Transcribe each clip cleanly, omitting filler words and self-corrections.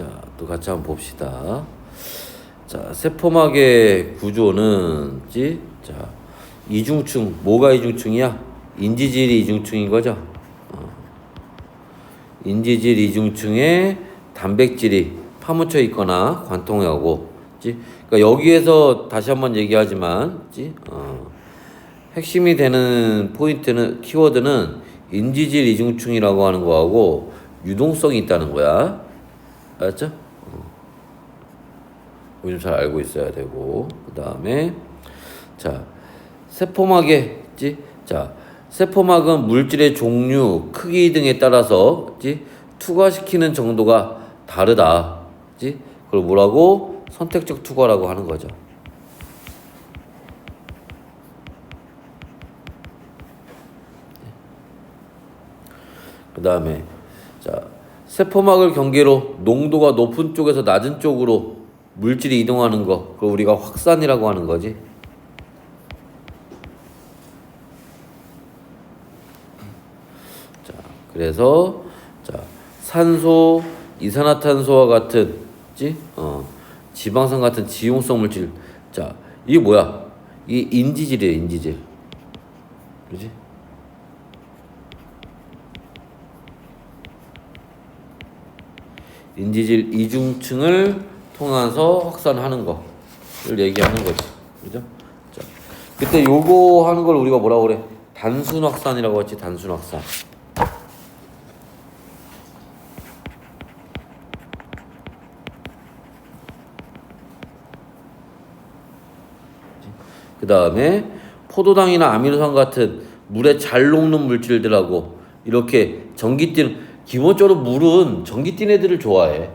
자, 또 같이 한번 봅시다. 자, 세포막의 구조는 자, 이중층, 뭐가 이중층이야? 인지질이 이중층인 거죠. 인지질 이중층에 단백질이 파묻혀 있거나 관통하고, 그러니까 여기에서 다시 한번 얘기하지만, 핵심이 되는 포인트는, 키워드는 인지질 이중층이라고 하는 거하고 유동성이 있다는 거야. 알았죠? 이거 좀 잘 알고 있어야 되고, 그 다음에 자, 세포막에 자, 세포막은 물질의 종류, 크기 등에 따라서 투과시키는 정도가 다르다. 그걸 뭐라고? 선택적 투과라고 하는 거죠. 그 다음에 자, 세포막을 경계로 농도가 높은 쪽에서 낮은 쪽으로 물질이 이동하는 거, 그걸 우리가 확산이라고 하는 거지. 자, 그래서 자, 산소, 이산화탄소와 같은 지방산 같은 지용성 물질. 자, 이게 뭐야? 이게 인지질이에요, 인지질. 그렇지? 인지질 이중층을 통해서 확산하는 거를 얘기하는 거지. 그죠? 자, 그때 요거 하는 걸 우리가 뭐라고 그래? 단순 확산이라고 했지, 단순 확산. 그 다음에 포도당이나 아미노산 같은 물에 잘 녹는 물질들하고 이렇게 전기 뛰는, 기본적으로 물은 전기 뛴 애들을 좋아해.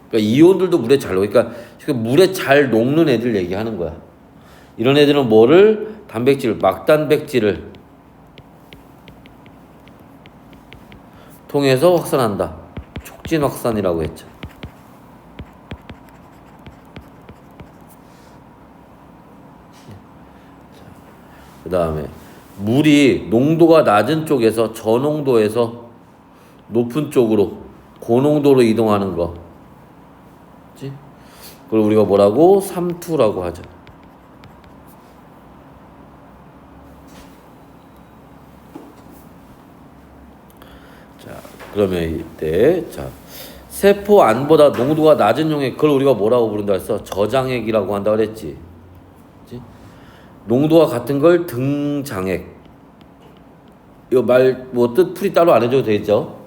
그러니까 이온들도 물에 잘 녹아. 그러니까 물에 잘 녹는 애들 얘기하는 거야. 이런 애들은 뭐를? 단백질, 막단백질을 통해서 확산한다. 촉진 확산이라고 했죠. 그 다음에 물이 농도가 낮은 쪽에서 저농도에서 높은 쪽으로 고농도로 이동하는 거, 그걸 우리가 뭐라고? 삼투라고 하죠. 자, 그러면 이때 자, 세포 안보다 농도가 낮은 용액, 그걸 우리가 뭐라고 부른다 했어? 저장액이라고 한다 그랬지. 농도가 같은 걸 등장액. 이거 말 뭐 뜻풀이 따로 안 해줘도 되죠.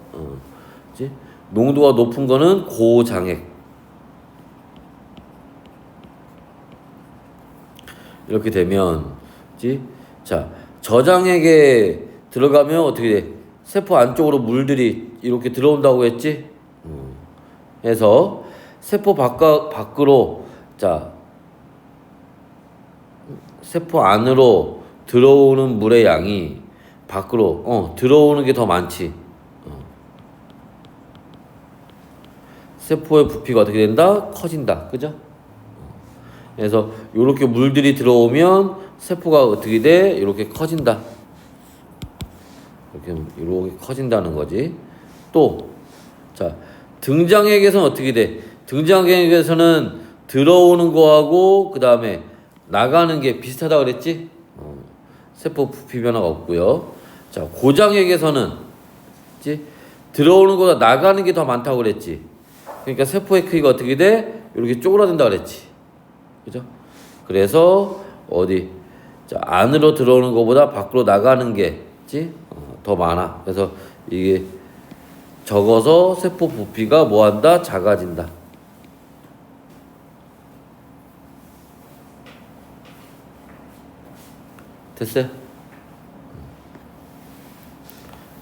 농도가 높은 거는 고장액. 이렇게 되면, 자, 저장액에 들어가면 어떻게 돼? 세포 안쪽으로 물들이 이렇게 들어온다고 했지? 해서 세포 밖으로, 자, 세포 안으로 들어오는 물의 양이 밖으로 들어오는 게 더 많지. 세포의 부피가 어떻게 된다? 커진다. 그죠? 그래서 이렇게 물들이 들어오면 세포가 어떻게 돼? 이렇게 커진다. 이렇게 커진다는 거지. 또, 자, 등장액에서는 어떻게 돼? 등장액에서는 들어오는 거하고 그 다음에 나가는 게 비슷하다 그랬지? 세포 부피 변화가 없고요. 자, 고장액에서는 들어오는 거보다 나가는 게 더 많다고 그랬지. 그러니까 세포의 크기가 어떻게 돼? 이렇게 쪼그라든다 그랬지. 그죠? 그래서 자, 안으로 들어오는 것보다 밖으로 나가는 게 더 많아. 그래서 이게 적어서 세포 부피가 뭐한다? 작아진다. 됐어요?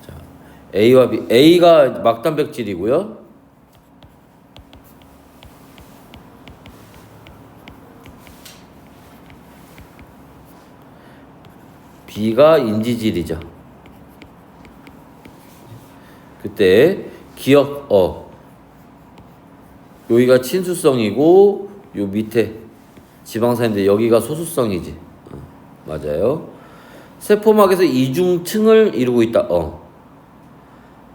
자, A와 B. A가 막단백질이고요. B가 인지질이죠. 그때 기억 여기가 친수성이고 요 밑에 지방산인데 여기가 소수성이지. 맞아요. 세포막에서 이중층을 이루고 있다.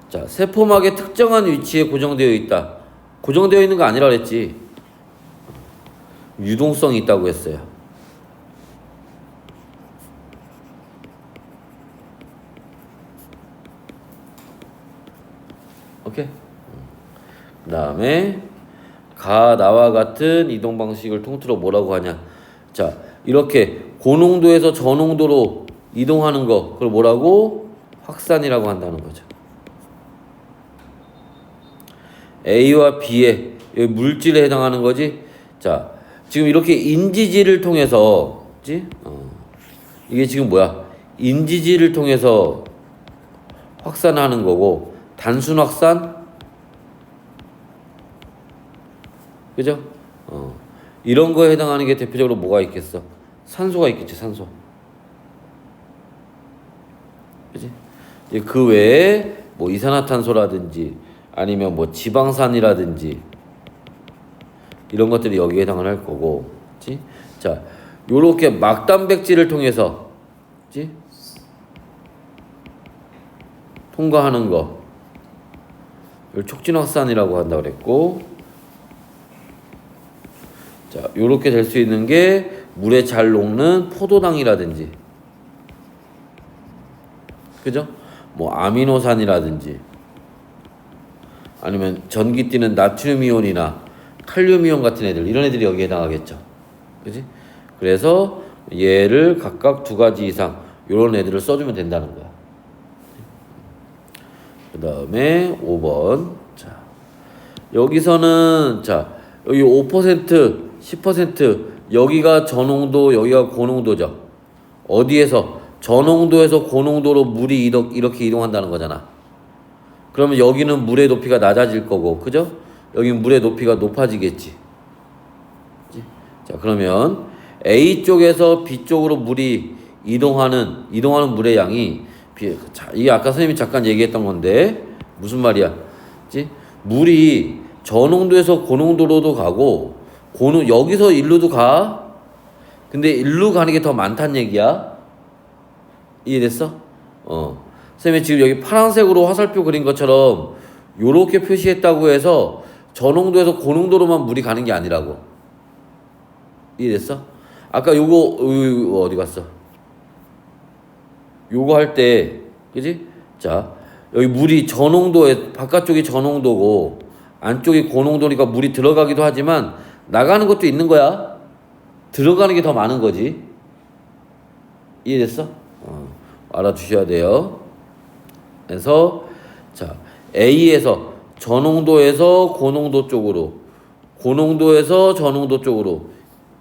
자, 세포막의 특정한 위치에 고정되어 있다. 고정되어 있는 거 아니라 그랬지. 유동성이 있다고 했어요. 오케이. 그 다음에 나와 같은 이동 방식을 통틀어 뭐라고 하냐. 자, 이렇게 고농도에서 저농도로 이동하는 거, 그걸 뭐라고? 확산이라고 한다는 거죠. A와 B의 물질에 해당하는 거지. 자, 지금 이렇게 인지질을 통해서, 그치? 이게 지금 뭐야? 인지질을 통해서 확산하는 거고, 단순 확산? 그죠? 이런 거에 해당하는 게 대표적으로 뭐가 있겠어? 산소가 있겠지, 산소. 그지? 이제 그 외에 뭐 이산화탄소라든지 아니면 뭐 지방산이라든지 이런 것들이 여기에 해당을 할 거고, 그치? 자, 요렇게 막단백질을 통해서, 그치? 통과하는 거, 이걸 촉진 확산이라고 한다고 그랬고, 자, 요렇게 될 수 있는 게 물에 잘 녹는 포도당이라든지, 그죠? 뭐 아미노산이라든지 아니면 전기 뛰는 나트륨 이온이나 칼륨 이온 같은 애들, 이런 애들이 여기에 해당하겠죠. 그지? 그래서 얘를 각각 2가지 이상 이런 애들을 써주면 된다는 거야. 그 다음에 5번. 자, 여기서는 자, 여기 5%, 10% 여기가 저농도, 여기가 고농도죠. 어디에서? 저농도에서 고농도로 물이 이렇게 이동한다는 거잖아. 그러면 여기는 물의 높이가 낮아질 거고, 그죠? 여기는 물의 높이가 높아지겠지. 자, 그러면 A 쪽에서 B 쪽으로 물이 이동하는 물의 양이, 자, 이게 아까 선생님이 잠깐 얘기했던 건데 무슨 말이야? 그치? 물이 저농도에서 고농도로도 가고 여기서 일루도 가. 근데 일루 가는 게 더 많다는 얘기야. 이해됐어? 선생님이 지금 여기 파란색으로 화살표 그린 것처럼 요렇게 표시했다고 해서 저농도에서 고농도로만 물이 가는 게 아니라고. 이해됐어? 아까 요거 어디 갔어? 요거 할 때, 그지? 자, 여기 물이 저농도에, 바깥쪽이 저농도고 안쪽이 고농도니까 물이 들어가기도 하지만 나가는 것도 있는 거야. 들어가는 게 더 많은 거지. 이해됐어? 알아두셔야 돼요. 그래서 자, A에서 저농도에서 고농도 쪽으로, 고농도에서 저농도 쪽으로,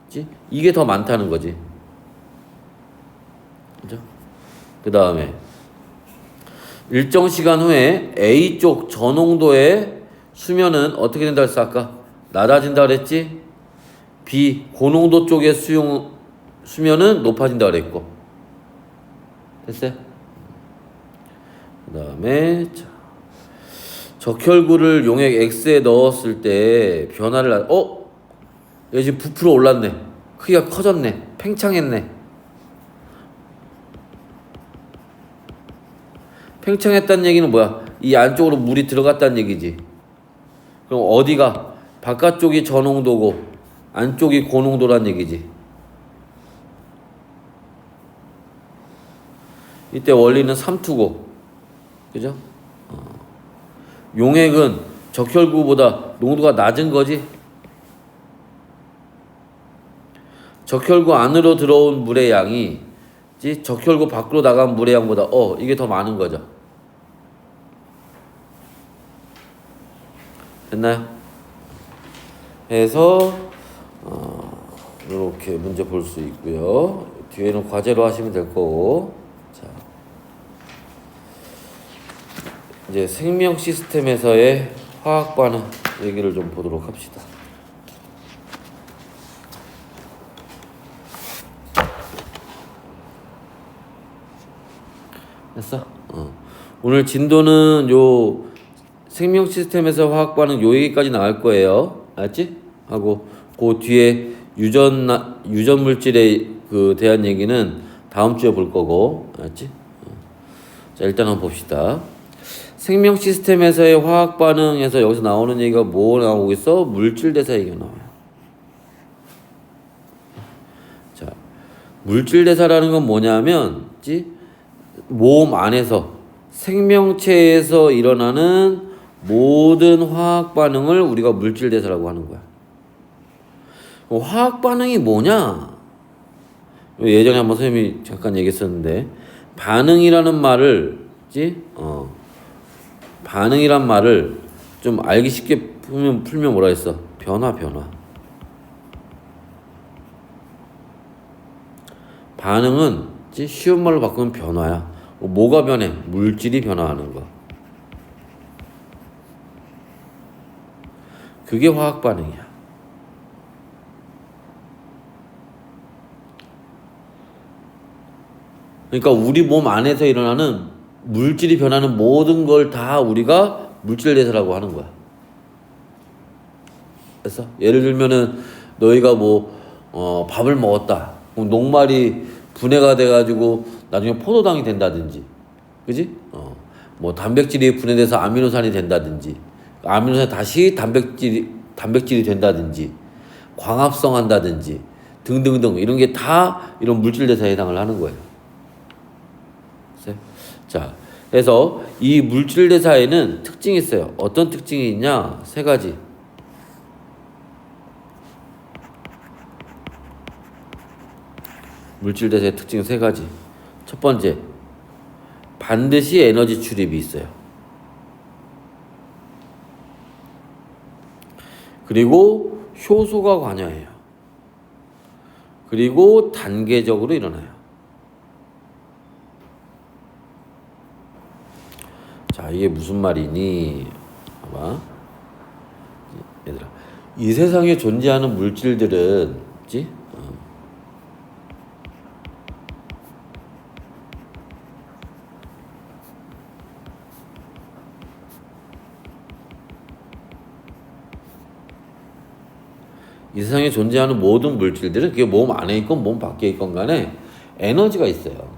그치? 이게 더 많다는 거지. 그죠? 그 다음에 일정 시간 후에 A 쪽 저농도의 수면은 어떻게 된다 했어? 아까 낮아진다 그랬지? B 고농도 쪽의 수면은 높아진다 그랬고. 됐어요? 그 다음에 자, 적혈구를 용액 X에 넣었을 때 변화를 여기 지금 부풀어 올랐네. 크기가 커졌네. 팽창했네. 팽창했다는 얘기는 뭐야? 이 안쪽으로 물이 들어갔다는 얘기지. 그럼 어디가? 바깥쪽이 저농도고 안쪽이 고농도란 얘기지. 이때 원리는 3투고, 그죠? 용액은 적혈구보다 농도가 낮은 거지. 적혈구 안으로 들어온 물의 양이 적혈구 밖으로 나간 물의 양보다 이게 더 많은 거죠. 됐나요? 해서 이렇게 문제 볼 수 있고요. 뒤에는 과제로 하시면 될 거고. 자, 이제 생명 시스템에서의 화학 반응 얘기를 좀 보도록 합시다. 됐어? 오늘 진도는 요 생명 시스템에서 화학 반응 요 얘기까지 나갈 거예요. 알았지? 하고 그 뒤에 유전 물질에 대한 얘기는 다음 주에 볼 거고. 알았지? 자, 일단 한번 봅시다. 생명 시스템에서의 화학 반응에서 여기서 나오는 얘기가 뭐 나오고 있어? 물질 대사 얘기가 나와요. 자, 물질 대사라는 건 뭐냐면, 몸 안에서 생명체에서 일어나는 모든 화학 반응을 우리가 물질 대사라고 하는 거야. 화학 반응이 뭐냐? 예전에 한번 선생님이 잠깐 얘기했었는데, 반응이라는 말을, 반응이란 말을 좀 알기 쉽게 풀면 뭐라 했어? 변화. 반응은 쉬운 말로 바꾸면 변화야. 뭐가 변해? 물질이 변화하는 거. 그게 화학 반응이야. 그러니까 우리 몸 안에서 일어나는 물질이 변하는 모든 걸 다 우리가 물질 대사라고 하는 거야. 그래서 예를 들면은 너희가 밥을 먹었다. 그럼 녹말이 분해가 돼가지고 나중에 포도당이 된다든지, 그지? 단백질이 분해돼서 아미노산이 된다든지, 아미노산이 다시 단백질이 된다든지, 광합성한다든지 등등등 이런 게 다 이런 물질 대사에 해당을 하는 거예요. 자, 그래서 이 물질 대사에는 특징이 있어요. 어떤 특징이 있냐? 3가지. 물질 대사의 특징 3가지. 첫 번째, 반드시 에너지 출입이 있어요. 그리고 효소가 관여해요. 그리고 단계적으로 일어나요. 자, 이게 무슨 말이니? 봐봐. 얘들아, 이 세상에 존재하는 물질들은, 이 세상에 존재하는 모든 물질들은 그게 몸 안에 있건 몸 밖에 있건 간에 에너지가 있어요.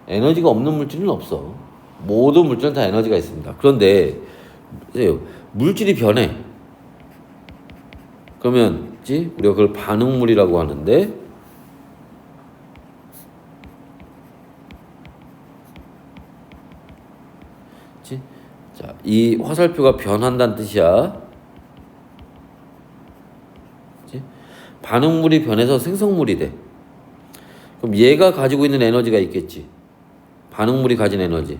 에너지가 없는 물질은 없어. 모든 물질은 다 에너지가 있습니다. 그런데 물질이 변해. 그러면 우리가 그걸 반응물이라고 하는데, 자, 이 화살표가 변한다는 뜻이야. 반응물이 변해서 생성물이 돼. 그럼 얘가 가지고 있는 에너지가 있겠지. 반응물이 가진 에너지.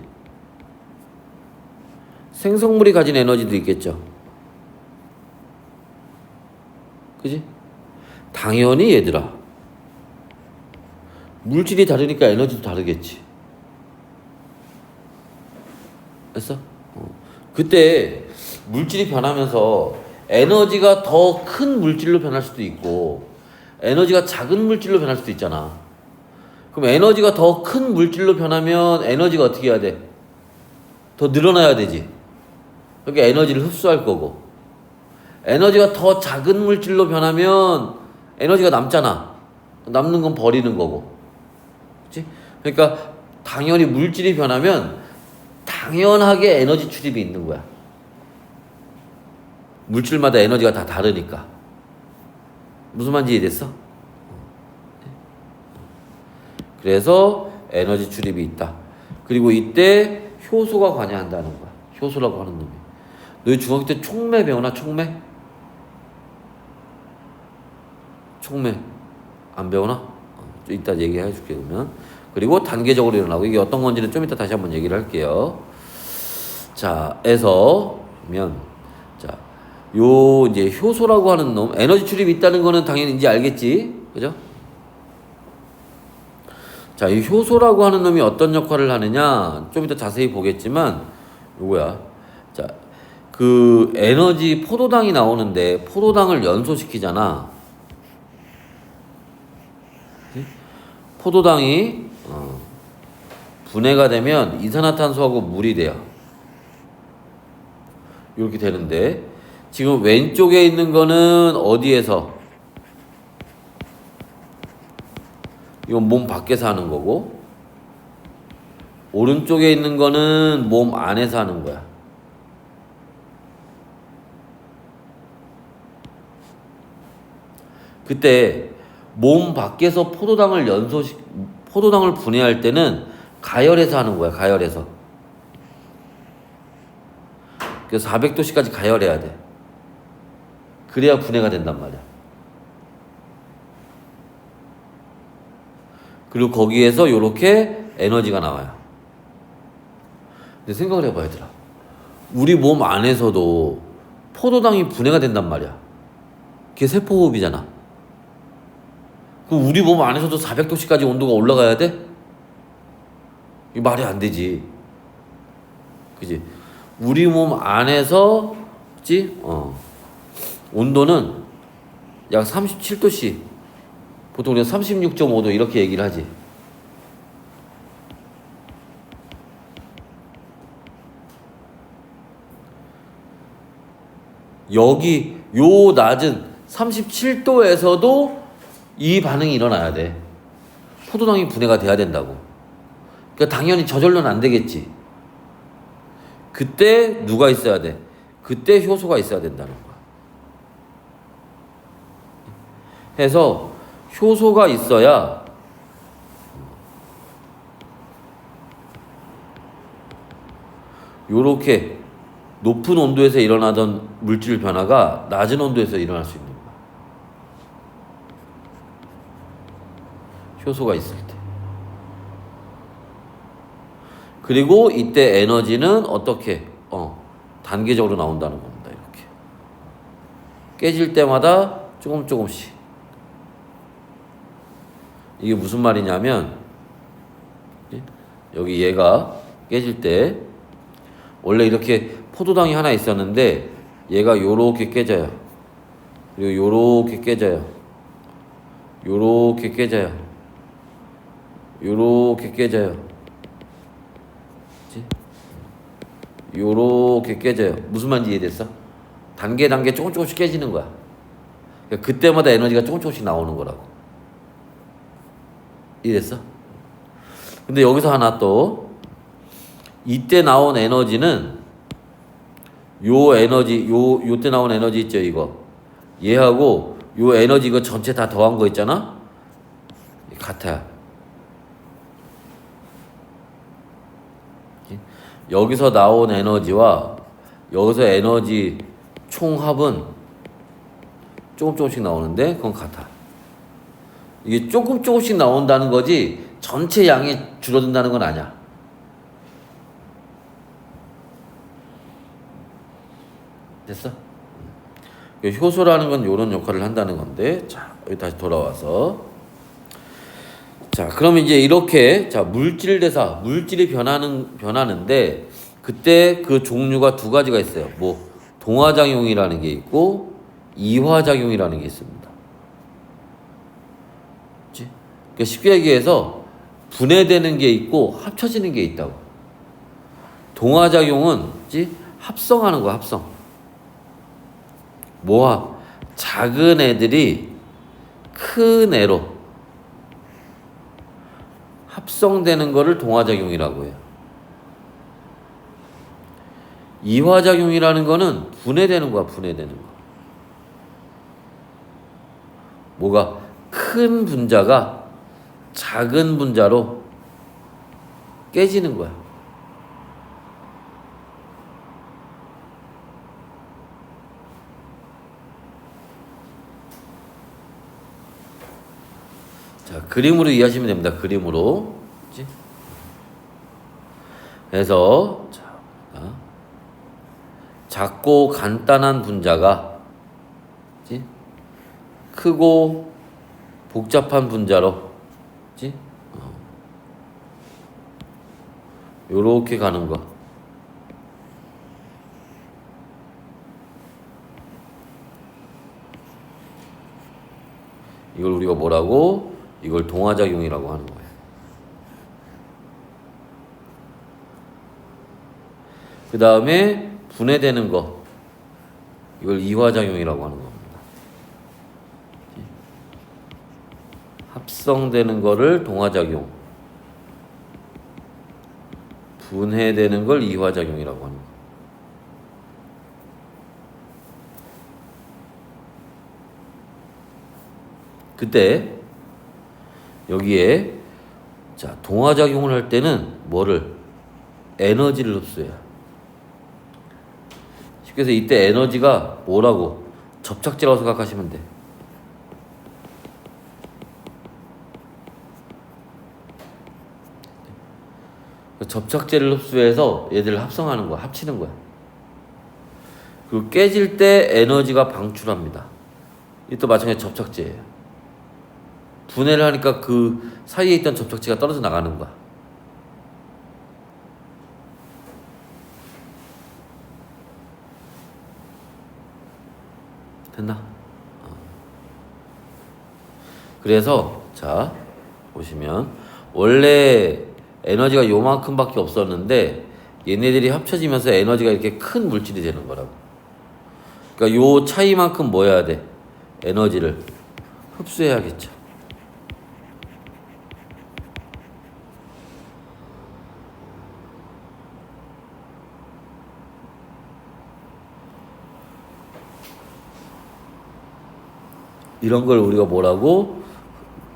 생성물이 가진 에너지도 있겠죠. 그지? 당연히 얘들아. 물질이 다르니까 에너지도 다르겠지. 됐어? 그때 물질이 변하면서 에너지가 더 큰 물질로 변할 수도 있고 에너지가 작은 물질로 변할 수도 있잖아. 그럼 에너지가 더 큰 물질로 변하면 에너지가 어떻게 해야 돼? 더 늘어나야 되지. 그러니까 에너지를 흡수할 거고, 에너지가 더 작은 물질로 변하면 에너지가 남잖아. 남는 건 버리는 거고. 그치? 그러니까 당연히 물질이 변하면 당연하게 에너지 출입이 있는 거야. 물질마다 에너지가 다 다르니까. 무슨 말인지 이해됐어? 그래서 에너지 출입이 있다. 그리고 이때 효소가 관여한다는 거야. 효소라고 하는 놈이. 너희 중학교 때 촉매 배우나? 촉매 안 배우나? 좀 이따 얘기해 줄게 그러면. 그리고 단계적으로 일어나고, 이게 어떤 건지는 좀 이따 다시 한번 얘기를 할게요. 자, 요 이제 효소라고 하는 놈, 에너지 출입이 있다는 거는 당연히 이제 알겠지, 그죠? 자, 이 효소라고 하는 놈이 어떤 역할을 하느냐, 좀 이따 자세히 보겠지만, 요거야. 자, 그 에너지 포도당이 나오는데 포도당을 연소시키잖아. 포도당이 분해가 되면 이산화탄소하고 물이 돼요. 이렇게 되는데, 지금 왼쪽에 있는 거는 어디에서? 이건 몸 밖에서 하는 거고, 오른쪽에 있는 거는 몸 안에서 하는 거야. 그때 몸 밖에서 포도당을 분해할 때는 가열해서 하는 거야. 가열해서. 그래서 400도씨까지 가열해야 돼. 그래야 분해가 된단 말이야. 그리고 거기에서 요렇게 에너지가 나와요. 근데 생각을 해봐, 얘들아. 우리 몸 안에서도 포도당이 분해가 된단 말이야. 그게 세포호흡이잖아. 그럼 우리 몸 안에서도 400도씨까지 온도가 올라가야 돼? 이 말이 안 되지. 그지? 우리 몸 안에서, 그지? 온도는 약 37도씨. 보통 우리가 36.5도 이렇게 얘기를 하지. 여기 요 낮은 37도에서도 이 반응이 일어나야 돼. 포도당이 분해가 돼야 된다고. 그러니까 당연히 저절로는 안 되겠지. 그때 누가 있어야 돼? 그때 효소가 있어야 된다는 거야. 해서 효소가 있어야 요렇게 높은 온도에서 일어나던 물질 변화가 낮은 온도에서 일어날 수 있는 거야. 효소가 있을 때. 그리고 이때 에너지는 어떻게? 단계적으로 나온다는 겁니다. 이렇게. 깨질 때마다 조금씩. 이게 무슨 말이냐면, 여기 얘가 깨질 때, 원래 이렇게 포도당이 하나 있었는데, 얘가 요렇게 깨져요. 그리고 요렇게 깨져요. 요렇게 깨져요. 요렇게 깨져요. 그치? 요렇게 깨져요. 무슨 말인지 이해됐어? 단계 조금씩 깨지는 거야. 그러니까 그때마다 에너지가 조금씩 나오는 거라고. 이해됐어? 근데 여기서 하나 또 이때 나온 에너지는 요때 나온 에너지 있죠, 이거. 얘하고 요 에너지 이거 전체 다 더한 거 있잖아? 같아요. 여기서 나온 에너지와 여기서 에너지 총합은 조금씩 나오는데 그건 같아. 이게 조금씩 나온다는 거지 전체 양이 줄어든다는 건 아니야. 됐어? 효소라는 건 이런 역할을 한다는 건데, 자, 여기 다시 돌아와서. 자, 그럼 이제 이렇게, 자, 물질이 변하는데, 그때 그 종류가 두 가지가 있어요. 뭐, 동화작용이라는 게 있고, 이화작용이라는 게 있습니다. 그치? 그러니까 쉽게 얘기해서, 분해되는 게 있고, 합쳐지는 게 있다고. 동화작용은, 그치? 합성하는 거야, 합성. 뭐야? 작은 애들이 큰 애로 합성되는 거를 동화작용이라고 해요. 이화작용이라는 거는 분해되는 거야, 분해되는 거. 뭐가? 큰 분자가 작은 분자로 깨지는 거야. 자, 그림으로 이해하시면 됩니다. 그림으로. 그치? 그래서 작고 간단한 분자가, 그치? 크고 복잡한 분자로, 그치? 요렇게 가는 거. 이걸 우리가 뭐라고? 이걸 동화작용이라고 하는 거예요. 그 다음에 분해되는 거, 이걸 이화작용이라고 하는 겁니다. 합성되는 거를 동화작용, 분해되는 걸 이화작용이라고 하는 거야. 그때 여기에 자 동화작용을 할 때는 뭐를 에너지를 흡수해요. 쉽게 해서 이때 에너지가 뭐라고 접착제라고 생각하시면 돼. 접착제를 흡수해서 얘들을 합성하는 거야, 합치는 거야. 그리고 깨질 때 에너지가 방출합니다. 이또 마찬가지 접착제예요. 분해를 하니까 그 사이에 있던 접착제가 떨어져 나가는 거야. 됐나? 그래서 자 보시면 원래 에너지가 요만큼밖에 없었는데 얘네들이 합쳐지면서 에너지가 이렇게 큰 물질이 되는 거라고. 그러니까 요 차이만큼 뭐 해야 돼? 에너지를 흡수해야겠죠. 이런 걸 우리가 뭐라고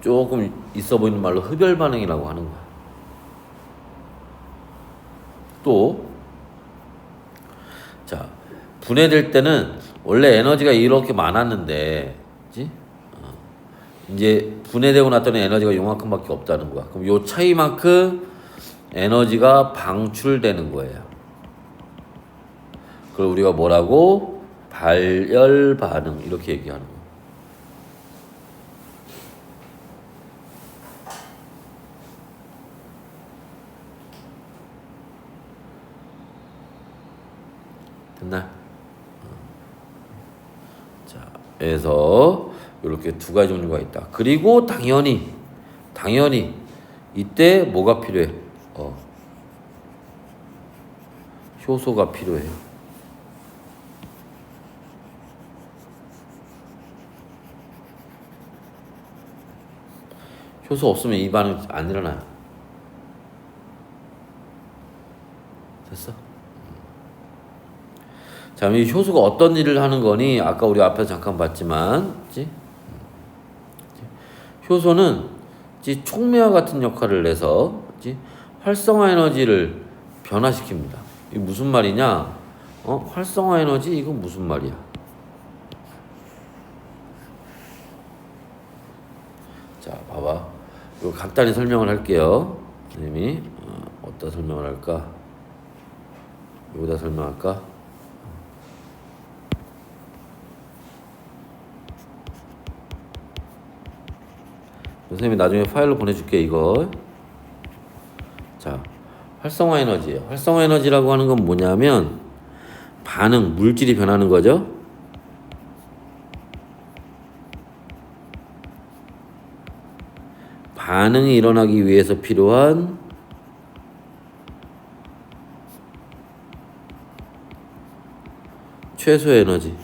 조금 있어 보이는 말로 흡열 반응이라고 하는 거야. 또, 자, 분해될 때는 원래 에너지가 이렇게 많았는데, 그치? 이제 분해되고 났더니 에너지가 요만큼밖에 없다는 거야. 그럼 요 차이만큼 에너지가 방출되는 거예요. 그걸 우리가 뭐라고? 발열 반응 이렇게 얘기하는 거야. 됐나? 자, 그래서 이렇게 두 가지 종류가 있다. 그리고 당연히 이때 뭐가 필요해? 효소가 필요해요. 효소 없으면 이 반응 안 일어나요. 됐어? 자, 이 효소가 어떤 일을 하는 거니? 아까 우리 앞에서 잠깐 봤지만, 그치? 효소는 촉매와 같은 역할을 해서 활성화 에너지를 변화시킵니다. 이게 무슨 말이냐? 활성화 에너지 이건 무슨 말이야? 자, 봐봐. 이거 간단히 설명을 할게요. 선생님이 어디다 설명을 할까? 여기다 설명할까? 선생님이 나중에 파일로 보내줄게 이거. 자, 활성화 에너지예요. 활성화 에너지라고 하는 건 뭐냐면 반응, 물질이 변하는 거죠. 반응이 일어나기 위해서 필요한 최소 에너지.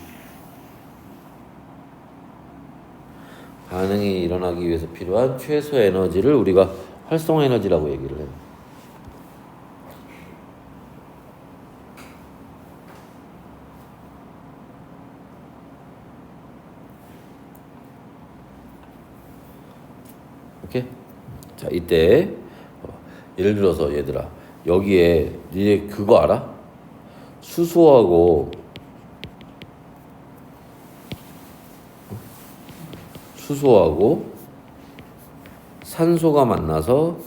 반응이 일어나기 위해서 필요한 최소 에너지를 우리가 활성화 에너지라고 얘기를 해요. 오케이? 자, 이때 예를 들어서 얘들아 여기에 니네 그거 알아? 수소하고 산소가 만나서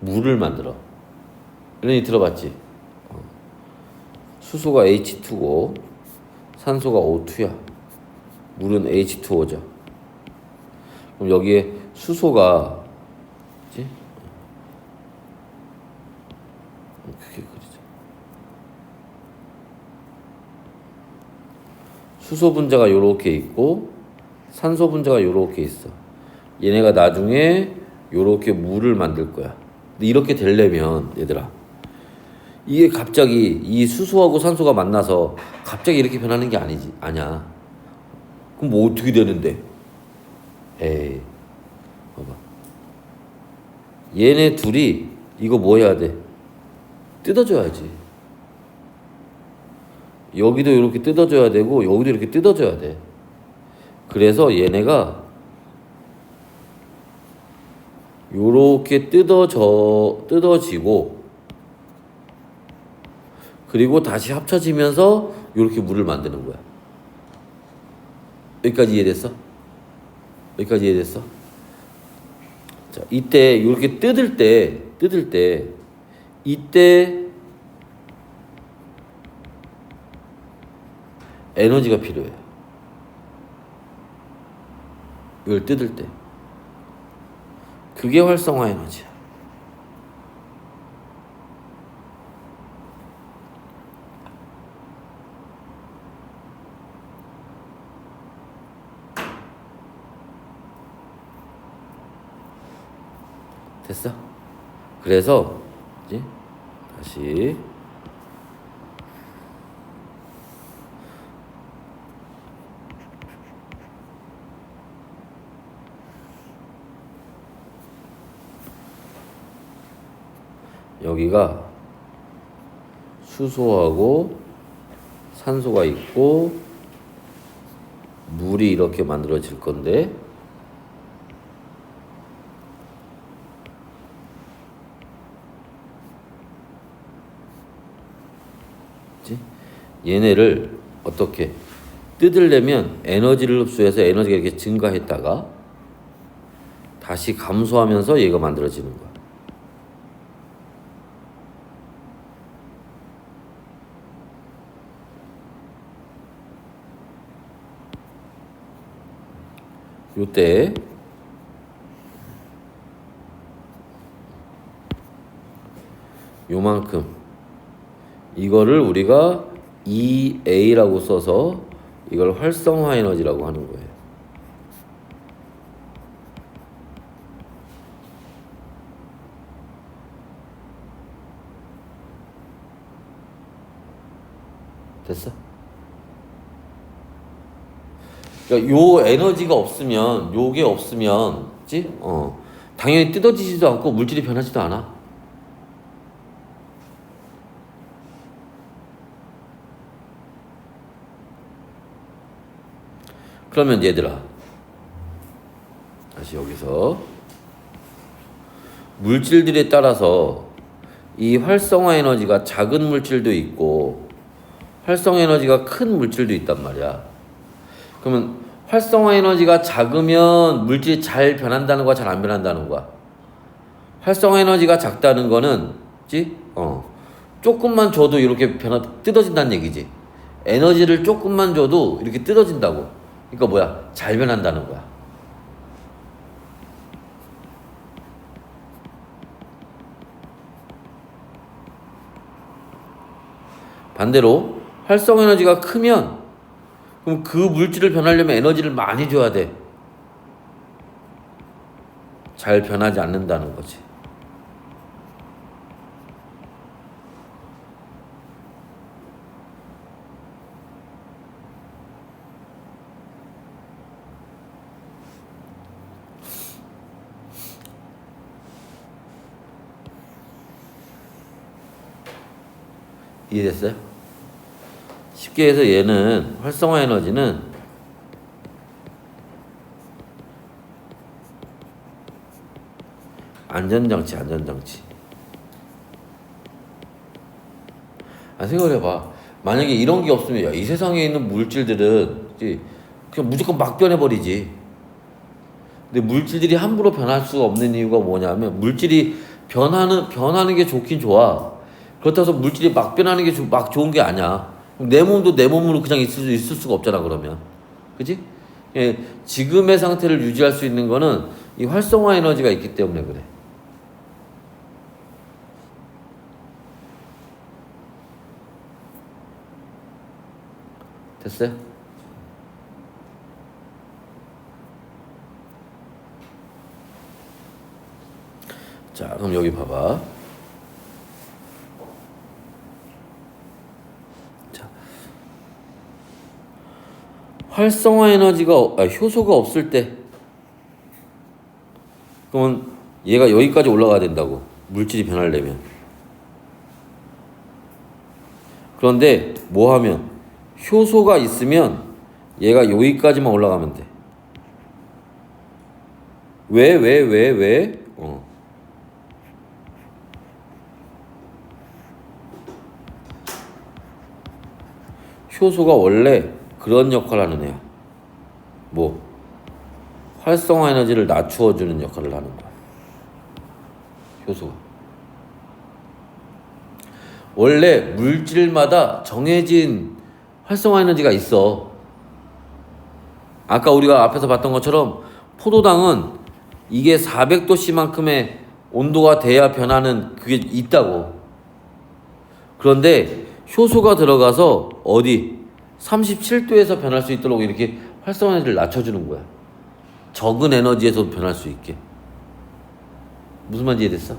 물을 만들어. 이런 얘기 들어봤지? 수소가 H2고 산소가 O2야. 물은 H2O죠. 그럼 여기에 수소가 그치? 그게 그리죠. 수소 분자가 요렇게 있고 산소 분자가 요렇게 있어. 얘네가 나중에 요렇게 물을 만들 거야. 근데 이렇게 되려면 얘들아 이게 갑자기 이 수소하고 산소가 만나서 갑자기 이렇게 변하는 게 아니야. 그럼 뭐 어떻게 되는데? 에이, 봐봐. 얘네 둘이 이거 뭐 해야 돼? 뜯어줘야지. 여기도 이렇게 뜯어줘야 되고 여기도 이렇게 뜯어줘야 돼. 그래서 얘네가 요렇게 뜯어지고 그리고 다시 합쳐지면서 요렇게 물을 만드는 거야. 여기까지 이해됐어? 여기까지 이해됐어? 자, 이때 요렇게 뜯을 때 이때 에너지가 필요해. 이걸 뜯을 때. 그게 활성화 에너지야. 됐어? 그래서 이제 다시 여기가 수소하고 산소가 있고 물이 이렇게 만들어질 건데 얘네를 어떻게 뜯으려면 에너지를 흡수해서 에너지가 이렇게 증가했다가 다시 감소하면서 얘가 만들어지는 거야. 요때 요만큼 이거를 우리가 EA라고 써서 이걸 활성화 에너지라고 하는 거예요. 됐어? 그러니까 요 에너지가 없으면 요게 없으면 그치? 당연히 뜯어지지도 않고 물질이 변하지도 않아. 그러면 얘들아 다시 여기서 물질들에 따라서 이 활성화 에너지가 작은 물질도 있고 활성화 에너지가 큰 물질도 있단 말이야. 그러면 활성화 에너지가 작으면 물질이 잘 변한다는 거야, 잘 안 변한다는 거야? 활성화 에너지가 작다는 거는 그치? 조금만 줘도 이렇게 뜯어진다는 얘기지. 에너지를 조금만 줘도 이렇게 뜯어진다고. 그러니까 뭐야? 잘 변한다는 거야. 반대로 활성 에너지가 크면 그럼 그 물질을 변하려면 에너지를 많이 줘야 돼. 잘 변하지 않는다는 거지. 이해됐어요? 쉽게 해서 얘는 활성화 에너지는 안전장치. 생각해봐. 만약에 이런 게 없으면 야, 이 세상에 있는 물질들은 그냥 무조건 막 변해버리지. 근데 물질들이 함부로 변할 수가 없는 이유가 뭐냐면 물질이 변하는 게 좋긴 좋아. 그렇다고 해서 물질이 막 변하는 게 막 좋은 게 아니야. 내 몸도 내 몸으로 그냥 있을 수가 없잖아, 그러면. 그지? 예, 지금의 상태를 유지할 수 있는 거는 이 활성화 에너지가 있기 때문에 그래. 됐어요? 자, 그럼 여기 봐봐. 자, 활성화 에너지가 효소가 없을 때, 그러면 얘가 여기까지 올라가야 된다고. 물질이 변하려면. 그런데 뭐 하면 효소가 있으면 얘가 여기까지만 올라가면 돼. 왜? 효소가 원래 그런 역할을 하는 애야. 뭐 활성화 에너지를 낮추어주는 역할을 하는 거야. 효소가. 원래 물질마다 정해진 활성화 에너지가 있어. 아까 우리가 앞에서 봤던 것처럼 포도당은 이게 400도씨만큼의 온도가 돼야 변하는 그게 있다고. 그런데 효소가 들어가서 어디 37도에서 변할 수 있도록 이렇게 활성화 에너지를 낮춰주는 거야. 적은 에너지에서도 변할 수 있게. 무슨 말인지 이해됐어?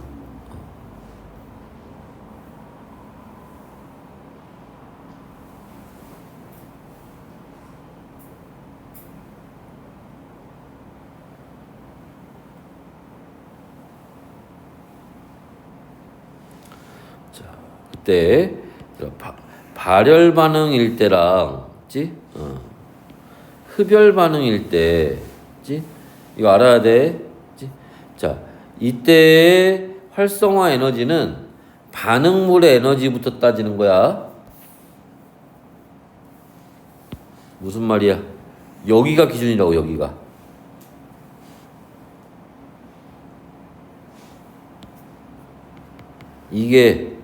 자, 그때 발열 반응일 때랑, 지? 흡열 반응일 때, 지? 이거 알아야 돼. 지? 자, 이때의 활성화 에너지는 반응물의 에너지부터 따지는 거야. 무슨 말이야? 여기가 기준이라고, 여기가. 이게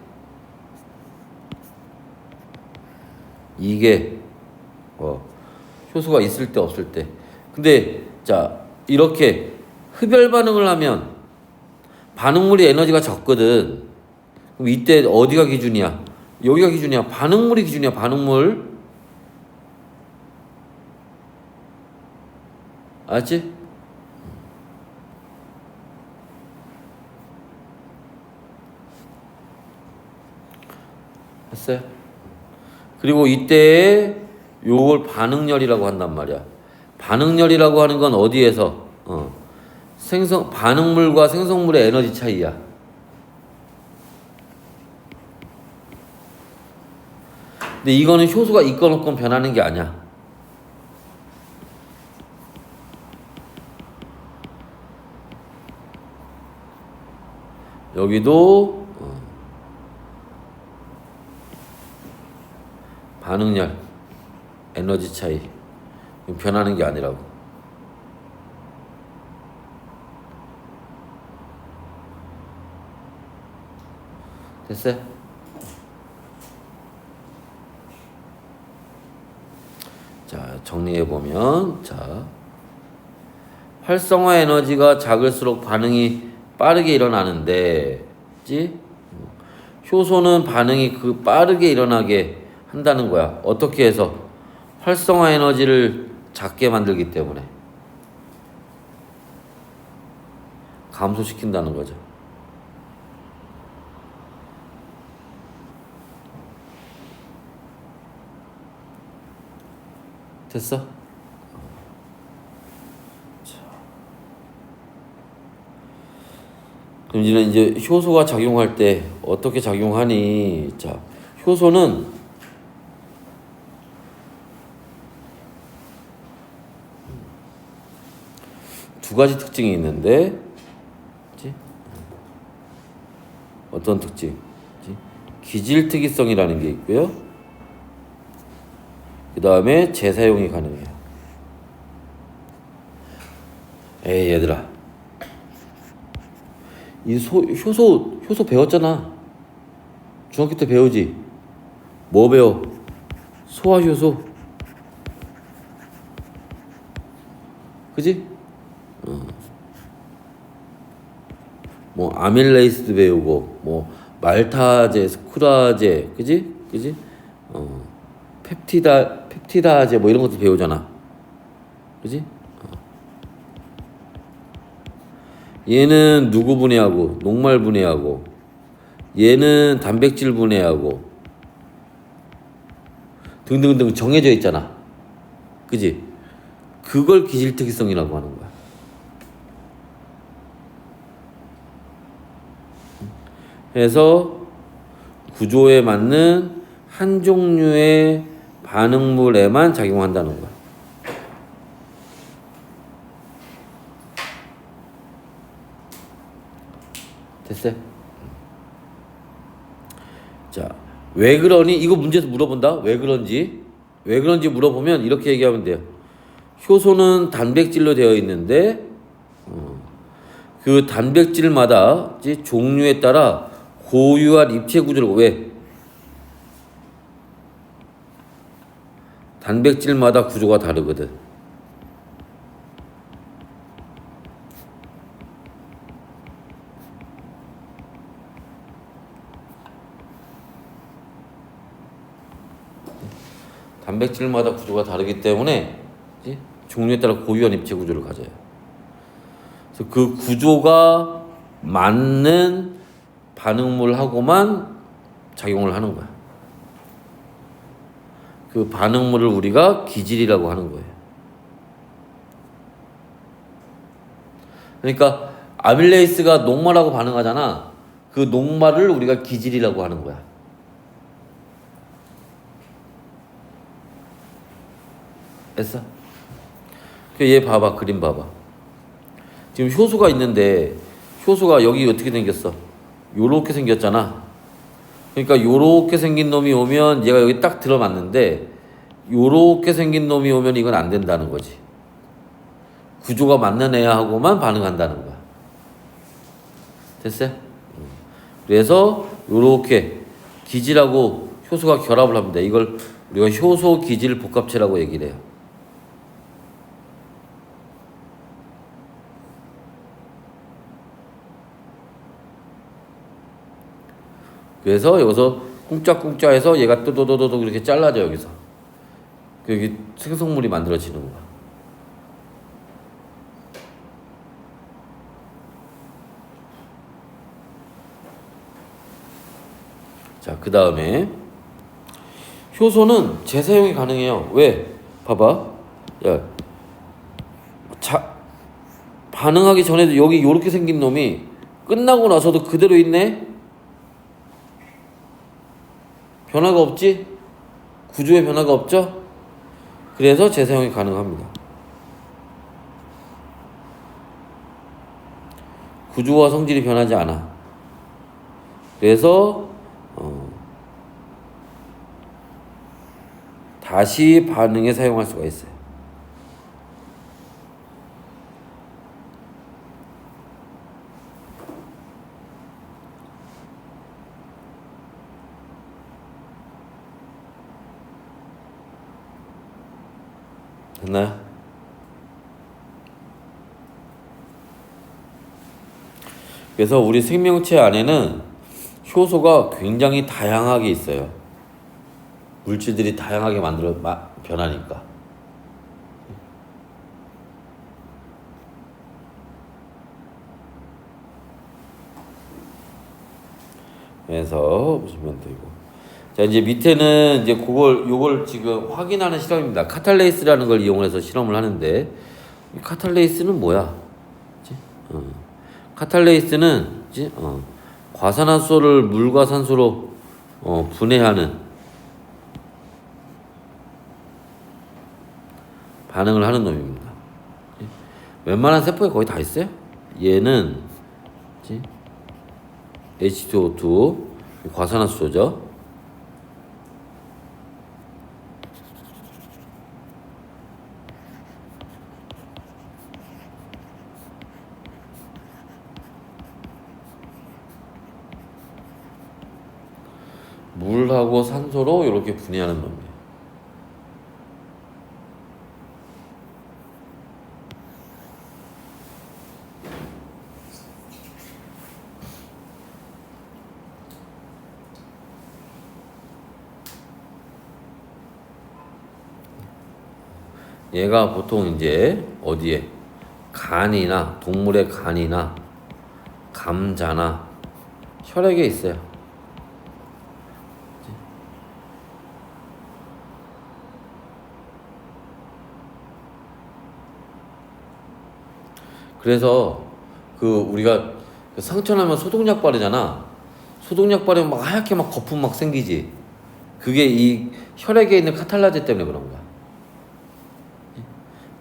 효소가 있을 때 없을 때. 근데 자, 이렇게 흡열 반응을 하면 반응물이 에너지가 적거든. 그럼 이때 어디가 기준이야? 여기가 기준이야. 반응물이 기준이야. 반응물. 알았지? 했어요? 그리고 이때 요걸 반응열이라고 한단 말이야. 반응열이라고 하는 건 어디에서? 반응물과 생성물의 에너지 차이야. 근데 이거는 효소가 있건 없건 변하는 게 아니야. 여기도 반응열, 에너지 차이. 변하는 게 아니라고. 됐어요? 자, 정리해보면, 자, 활성화 에너지가 작을수록 반응이 빠르게 일어나는데, 지? 효소는 반응이 빠르게 일어나게 한다는 거야. 어떻게 해서? 활성화 에너지를 작게 만들기 때문에. 감소시킨다는 거죠. 됐어? 그럼 이제 효소가 작용할 때 어떻게 작용하니? 자, 효소는 두 가지 특징이 있는데, 그치? 어떤 특징? 그치? 기질특이성이라는 게 있고요. 그 다음에 재사용이 가능해요. 에이, 얘들아. 효소 배웠잖아. 중학교 때 배우지? 뭐 배워? 소화효소. 그지? 뭐 아밀레이스도 배우고, 뭐 말타제, 스쿠라제, 그지? 펩티다제 뭐 이런 것도 배우잖아. 그지? 얘는 누구 분해하고, 녹말 분해하고, 얘는 단백질 분해하고, 등등등 정해져 있잖아. 그지? 그걸 기질특이성이라고 하는 거야. 해서 구조에 맞는 한 종류의 반응물에만 작용한다는 거야. 됐어요? 자, 왜 그러니? 이거 문제에서 물어본다. 왜 그런지. 왜 그런지 물어보면 이렇게 얘기하면 돼요. 효소는 단백질로 되어 있는데 그 단백질마다 종류에 따라 고유한 입체 구조를 왜? 단백질마다 구조가 다르거든. 단백질마다 구조가 다르기 때문에 종류에 따라 고유한 입체 구조를 가져요. 그래서 그 구조가 맞는 반응물하고만 작용을 하는 거야. 그 반응물을 우리가 기질이라고 하는 거예요. 그러니까 아밀레이스가 녹말하고 반응하잖아. 그 녹말을 우리가 기질이라고 하는 거야. 됐어? 얘 봐봐. 그림 봐봐. 지금 효소가 있는데 효소가 여기 어떻게 생겼어? 요렇게 생겼잖아. 그러니까 요렇게 생긴 놈이 오면 얘가 여기 딱 들어맞는데 요렇게 생긴 놈이 오면 이건 안 된다는 거지. 구조가 맞는 애하고만 반응한다는 거야. 됐어요? 그래서 요렇게 기질하고 효소가 결합을 합니다. 이걸 우리가 효소 기질 복합체라고 얘기를 해요. 그래서 여기서 꿍짜꿍짜해서 얘가 또도도도도 이렇게 잘라져 여기서. 여기 생성물이 만들어지는 거야. 자, 그 다음에 효소는 재사용이 가능해요. 왜? 봐봐. 야, 반응하기 전에도 여기 요렇게 생긴 놈이 끝나고 나서도 그대로 있네? 변화가 없지? 구조에 변화가 없죠? 그래서 재사용이 가능합니다. 구조와 성질이 변하지 않아. 그래서 다시 반응에 사용할 수가 있어요. 됐나요? 그래서 우리 생명체 안에는 효소가 굉장히 다양하게 있어요. 물질들이 다양하게 변하니까. 그래서 보시면 되고. 자, 이제 밑에는 이제 요걸 지금 확인하는 실험입니다. 카탈레이스라는 걸 이용해서 실험을 하는데, 이 카탈레이스는 뭐야? 카탈레이스는 과산화수소를 물과 산소로 분해하는 반응을 하는 놈입니다. 웬만한 세포에 거의 다 있어요. 얘는 H2O2 과산화수소죠. 물하고 산소로 이렇게 분해하는 놈이에요. 얘가 보통 이제 어디에 간이나 동물의 간이나 감자나 혈액에 있어요. 그래서 우리가 상처 나면 소독약 바르잖아. 소독약 바르면 막 하얗게 막 거품 막 생기지. 그게 이 혈액에 있는 카탈라제 때문에 그런 거야.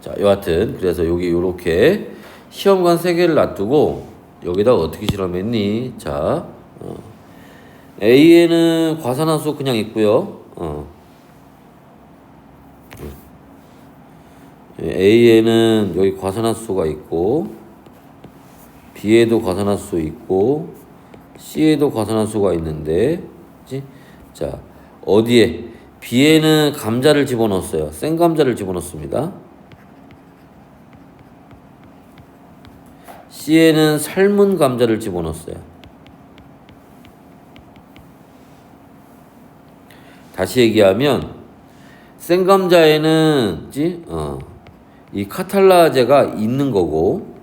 자, 여하튼 그래서 여기 요렇게 시험관 3개를 놔두고 여기다가 어떻게 실험했니? 자, A에는 과산화수 그냥 있고요. A에는 여기 과산화수가 있고 B에도 과산화수 있고 C에도 과산화수가 있는데, 그치? 자, 어디에? B에는 감자를 집어넣었어요. 생감자를 집어넣습니다. C에는 삶은 감자를 집어넣었어요. 다시 얘기하면 생감자에는 이 카탈라제가 있는 거고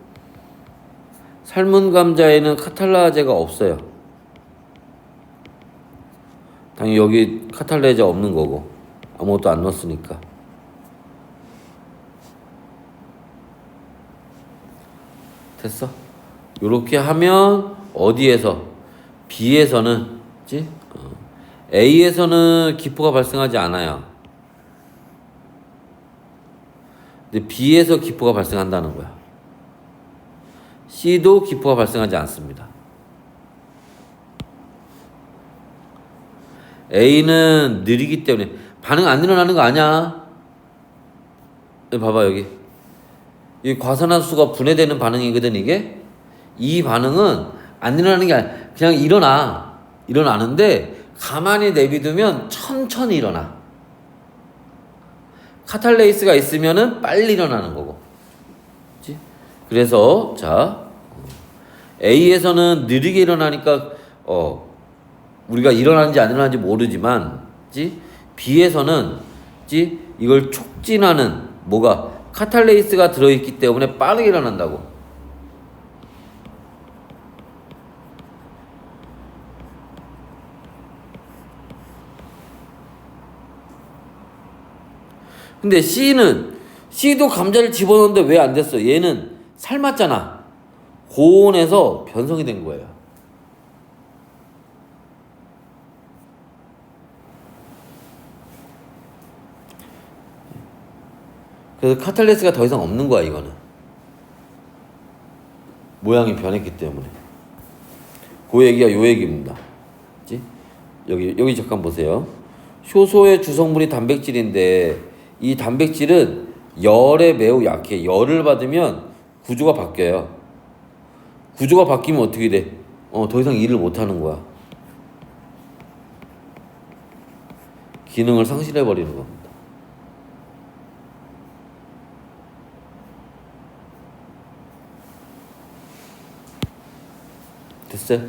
삶은 감자에는 카탈라제가 없어요. 당연히 여기 카탈라제 없는 거고 아무것도 안 넣었으니까. 됐어? 요렇게 하면 어디에서? B에서는 A에서는 기포가 발생하지 않아요. 근데 B에서 기포가 발생한다는 거야. C도 기포가 발생하지 않습니다. A는 느리기 때문에 반응 안 일어나는 거 아니야. 여기 봐봐, 여기. 이 과산화수가 분해되는 반응이거든, 이게. 이 반응은 안 일어나는 게 아니야. 그냥 일어나는데 가만히 내비두면 천천히 일어나. 카탈레이스가 있으면은 빨리 일어나는 거고. 그치? 그래서 자, A에서는 느리게 일어나니까 우리가 일어나는지 안 일어나는지 모르지만, 그치? B에서는 그치? 이걸 촉진하는 뭐가 카탈레이스가 들어있기 때문에 빠르게 일어난다고. 근데 C도 감자를 집어넣었는데 왜 안 됐어? 얘는 삶았잖아. 고온에서 변성이 된 거예요. 그래서 카탈레스가 더 이상 없는 거야, 이거는. 모양이 변했기 때문에. 그 얘기가 요 얘기입니다. 그치? 여기 잠깐 보세요. 효소의 주성분이 단백질인데 이 단백질은 열에 매우 약해. 열을 받으면 구조가 바뀌어요. 구조가 바뀌면 어떻게 돼? 더 이상 일을 못 하는 거야. 기능을 상실해 버리는 겁니다. 됐어요?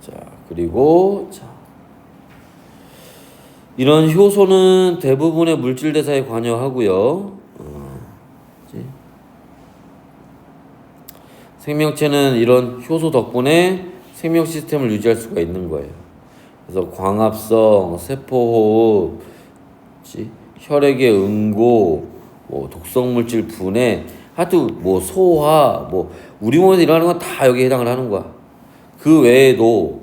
자, 그리고 이런 효소는 대부분의 물질 대사에 관여하고요. 생명체는 이런 효소 덕분에 생명 시스템을 유지할 수가 있는 거예요. 그래서 광합성, 세포호흡, 혈액의 응고, 독성 물질 분해, 하여튼 소화, 우리 몸에서 일어나는 건 다 여기에 해당을 하는 거야. 그 외에도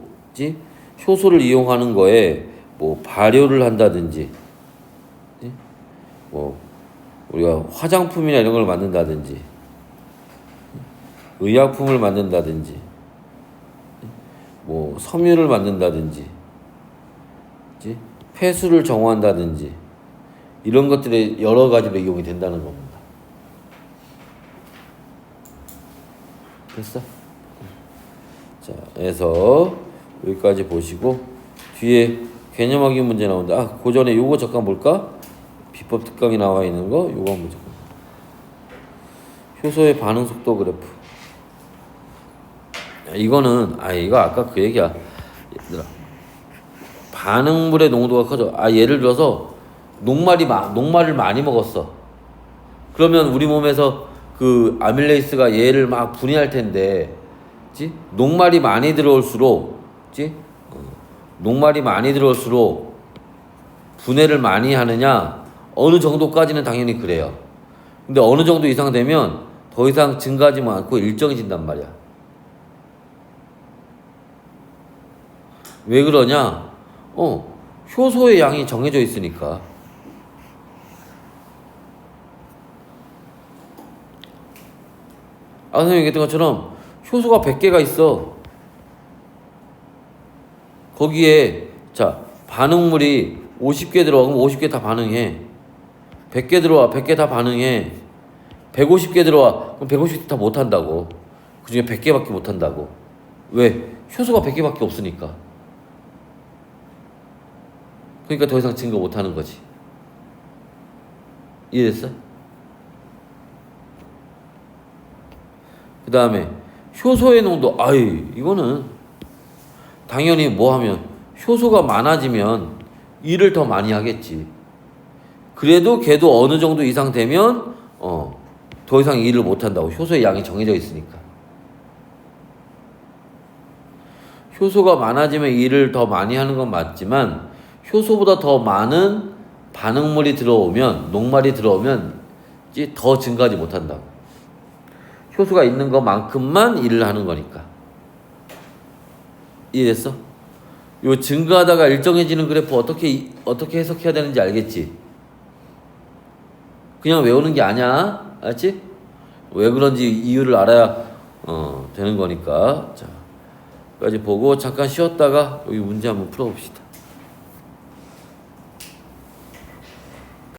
효소를 이용하는 거에 발효를 한다든지, 우리가 화장품이나 이런 걸 만든다든지, 의약품을 만든다든지, 섬유를 만든다든지, 폐수를 정화한다든지, 이런 것들이 여러 가지로 이용이 된다는 겁니다. 됐어? 자, 그래서 여기까지 보시고 뒤에 개념 확인 문제 나온다. 그 전에 요거 잠깐 볼까? 비법 특강이 나와 있는 거 요거 한번 잠깐. 효소의 반응 속도 그래프. 이거는 이거 아까 그 얘기야. 얘들아. 반응물의 농도가 커져. 예를 들어서 녹말을 많이 먹었어. 그러면 우리 몸에서 그 아밀레이스가 얘를 막 분해할 텐데, 그치? 녹말이 많이 들어올수록, 그치? 녹말이 많이 들어올수록 분해를 많이 하느냐? 어느 정도까지는 당연히 그래요. 근데 어느 정도 이상 되면 더 이상 증가하지 않고 일정해진단 말이야. 왜 그러냐? 효소의 양이 정해져 있으니까. 선생님이 얘기했던 것처럼 효소가 100개가 있어. 거기에 자 반응물이 50개 들어와. 그럼 50개 다 반응해. 100개 들어와. 100개 다 반응해. 150개 들어와. 그럼 150개 다 못한다고. 그 중에 100개밖에 못한다고. 왜? 효소가 100개밖에 없으니까. 그러니까 더 이상 증거 못하는 거지. 이해됐어? 그 다음에 효소의 농도. 이거는 당연히 뭐 하면 효소가 많아지면 일을 더 많이 하겠지. 그래도 걔도 어느 정도 이상 되면 더 이상 일을 못 한다고. 효소의 양이 정해져 있으니까. 효소가 많아지면 일을 더 많이 하는 건 맞지만 효소보다 더 많은 반응물이 들어오면, 녹말이 들어오면 이제 더 증가하지 못한다고. 효소가 있는 것만큼만 일을 하는 거니까. 이해됐어? 요 증가하다가 일정해지는 그래프 어떻게 해석해야 되는지 알겠지? 그냥 외우는 게 아니야. 알았지? 왜 그런지 이유를 알아야 되는 거니까. 자, 여기까지 보고 잠깐 쉬었다가 여기 문제 한번 풀어봅시다.